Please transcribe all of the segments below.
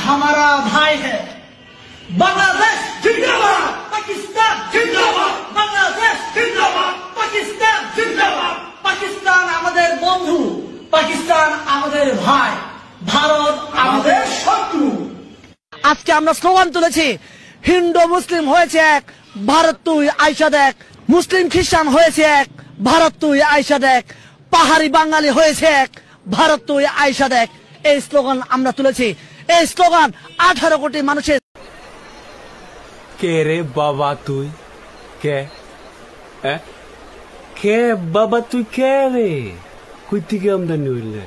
हमारा भाई है। बांग्लादेश जिंदाबाद, पाकिस्तान जिंदाबाद, बांग्लादेश जिंदाबाद, पाकिस्तान जिंदाबाद। पाकिस्तान আমাদের বন্ধু, পাকিস্তান আমাদের ভাই, ভারত আমাদের শত্রু। আজকে আমরা স্লোগান তুলেছি, হিন্দু মুসলিম হয়েছে এক, ভারত তুই আইসা দেখ। মুসলিম খ্রিস্টান হয়েছে এক, ভারত তুই আইসা দেখ। পাহাড়ি বাঙালি হয়েছে এক, ভারত তুই আইসা দেখ। এই স্লোগান আমরা তুলেছি। এই স্লোগান 18 কোটি মানুষের। কে রে বাবা তুই? কে কে বাবা তুই? কে রে? কই থেকে আমদানি হইলে?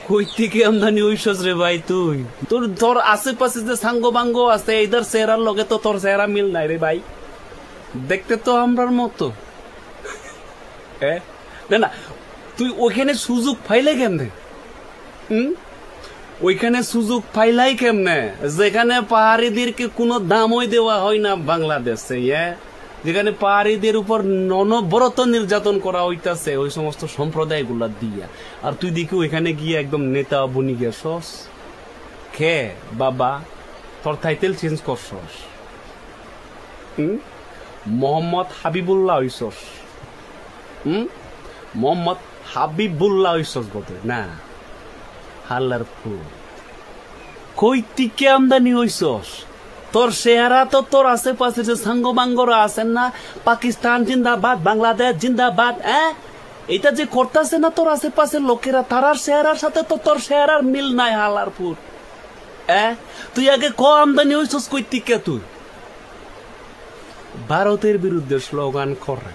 কই থেকে আমদানি হইছস রে ভাই তুই? তোর আশেপাশে যে সাঙ্গ বাঙ্গ আছে, এইদার চেহারার লগে তো তোর চেহারা মিল নাই রে ভাই। দেখতে তো আমরার মতো। না তুই ওইখানে সুযোগ পাইলে কেমনে? ওইখানে সুযোগ পাইলাই কেমনে যেখানে পাহাড়িদেরকে কোনো দামই দেওয়া হয় না বাংলাদেশে? যেখানে পাহাড়িদের উপর অনবরত নির্যাতন করা হইতাছে ওই সমস্ত সম্প্রদায় গুলা দিয়া, আর তুই দেখি ওইখানে গিয়ে একদম নেতা বনি গেছস। খে বাবা তোর টাইটেল চেঞ্জ করছস, মোহাম্মদ হাবিবুল্লাহ হইছস। মোহাম্মদ হাবিবুল্লাহ হইছস বটে না? হাল্লার ফুল কই থেকে আমদানি হইছস? তোর চেহারা তো তোর আশেপাশে যে সাঙ্গবাঙ্গরা আছেন না, পাকিস্তান জিন্দাবাদ, বাংলাদেশ জিন্দাবাদ, এটা যে করতেছে না তোর আশেপাশের লোকেরা, তারার চেহারার সাথে তো তোর চেহারার মিল নাই। হালার ফুল তুই আগে ক আমদানি হইছস কই থেকে? তুই ভারতের বিরুদ্ধে স্লোগান করে।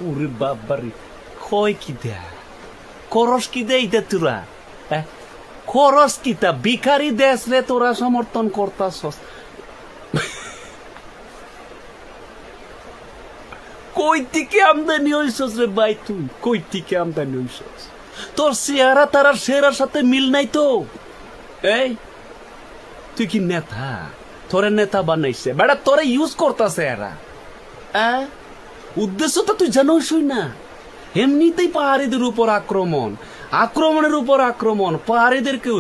ওরে বাবারে কয় কি দেয়া করস কি দে? এটা তোরা খরচ কিতা ভিখারি দেশ রে তোরা সমর্থন করতাছস। কই থেকে আমদানি হইছস রে ভাই তুই? কই থেকে আমদানি হইছস? তোর চেহারা তারার চেহারার সাথে মিল নাই তো। তুই কি নেতা? তোরে নেতা বানাইছে বেড়া, তোরে ইউজ করতাছে এরা। উদ্দেশ্য তো তুই জানোসই না। এমনিতেই পাহাড়িদের উপর আক্রমণ, আক্রমণের উপর আক্রমণ, পাহাড়িদেরকে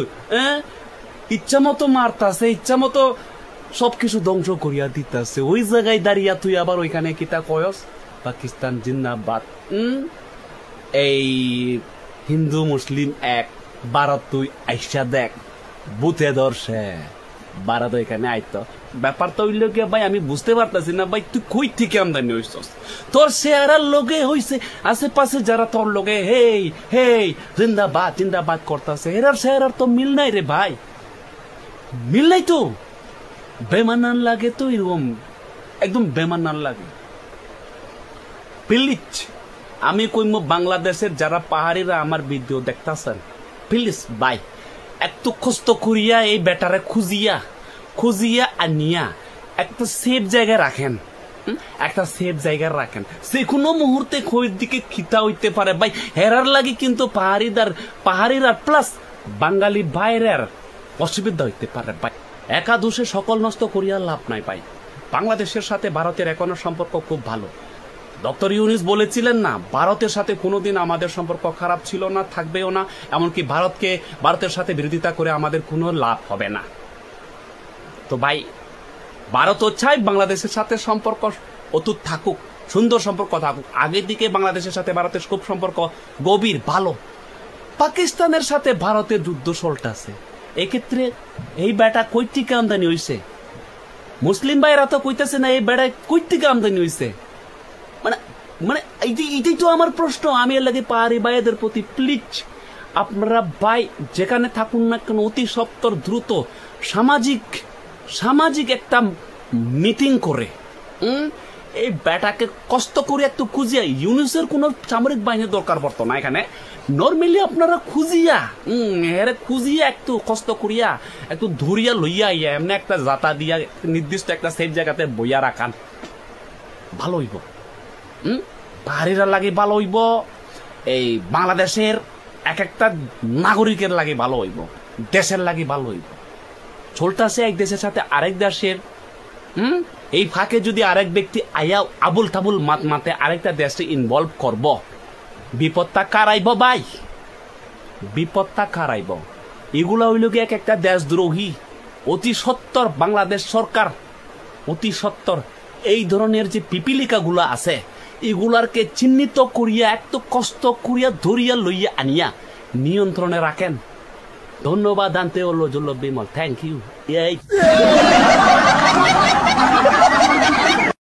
ইচ্ছা মতো মারতাছে, ইচ্ছা মতো সবকিছু ধ্বংস করিয়া দিতেছে। ওই জায়গায় দাঁড়িয়া তুই আবার ওইখানে কিতা কয়স? পাকিস্তান জিন্দাবাদ। এই হিন্দু মুসলিম এক, ভারত তুই আইসা দেখ। বুথে ধরছে ভারত ওইখানে আইতো। ব্যাপারটা হইল গিয়া ভাই আমি বুঝতে পারতাছি না ভাই তুই কই থেকে আমদানি হইছস? তোর চেহারার লগে হইছে আশেপাশে যারা তোর লগে হেই হেই জিন্দাবাদ জিন্দাবাদ করতেছে, এরার চেহারার তো মিল নাই রে ভাই, মিল নাই তো। বেমানান লাগে তো, এরকম একদম বেমানান লাগে। প্লিজ আমি কইম বাংলাদেশের যারা পাহাড়িরা আমার ভিডিও দেখতাছেন, প্লিজ ভাই একটু কষ্ট করিয়া এই বেটারে খুঁজিয়া আনিয়া একটা সেফ জায়গায় রাখেন, একটা সেফ জায়গায় রাখেন। যে কোনো মুহূর্তে খোঁজ দিকে খিতা হইতে পারে ভাই। হেরার লাগে কিন্তু পাহাড়িরা প্লাস বাঙালি বাইরের অসুবিধা হইতে পারে ভাই। একাদশে সকল নষ্ট করিয়া লাভ নাই ভাই। বাংলাদেশের সাথে ভারতের এখনো সম্পর্ক খুব ভালো। ডক্টর ইউনূস বলেছিলেন না, ভারতের সাথে কোনোদিন আমাদের সম্পর্ক খারাপ ছিল না, থাকবেও না। এমনকি ভারতের সাথে বিরোধিতা করে আমাদের কোনো লাভ হবে না। তো ভাই ভারত চাই বাংলাদেশের সাথে সম্পর্ক অতুট থাকুক, সুন্দর সম্পর্ক থাকুক। আগের দিকে বাংলাদেশের সাথে ভারতের খুব সম্পর্ক গভীর ভালো। পাকিস্তানের সাথে ভারতের যুদ্ধ চলতেছে, এক্ষেত্রে এই বেটা কই থেকে আমদানি হইছে? মুসলিম ভাইরা তো কইতেছে না এই বেটা কই থেকে আমদানি হইছে। মানে এইটাই তো আমার প্রশ্ন। আমি এর লাগে পাহাড়ি ভাইদের প্রতি প্লিজ আপনারা ভাই যেখানে থাকুন না কেন অতি সত্বর দ্রুত সামাজিক একটা মিটিং করে এই বেটাকে কষ্ট করে একটু খুঁজিয়া, ইউনূসের কোন সামরিক বাহিনীর দরকার পড়তো না এখানে। নর্মালি আপনারা খুঁজিয়া একটু কষ্ট করিয়া একটু ধরিয়া লইয়া এমনি একটা যাতা দিয়া নির্দিষ্ট একটা সেফ জায়গাতে বইয়া রাখান, ভালো হইব। পাহাড়িরা লাগে ভালো হইব, এই বাংলাদেশের এক একটা নাগরিকের লাগে ভালো হইব, দেশের লাগে ভালো হইব। চলতেছে এক দেশের সাথে আরেক দেশের, এই ফাঁকে যদি আরেক ব্যক্তি আয়া আবুল তাবুল মাতে আরেকটা দেশে ইনভলভ করব, বিপদটা কারাইব ভাই, বিপদটা কারাইব। এগুলা হইল গিয়ে এক একটা দেশদ্রোহী। অতি সত্তর বাংলাদেশ সরকার, অতি সত্তর এই ধরনের যে পিপিলিকাগুলা আছে এগুলারকে চিহ্নিত করিয়া একটু কষ্ট করিয়া ধরিয়া লইয়া আনিয়া নিয়ন্ত্রণে রাখেন। ধন্যবাদ আনতে হলো জল্ল বিমল, থ্যাংক ইউ।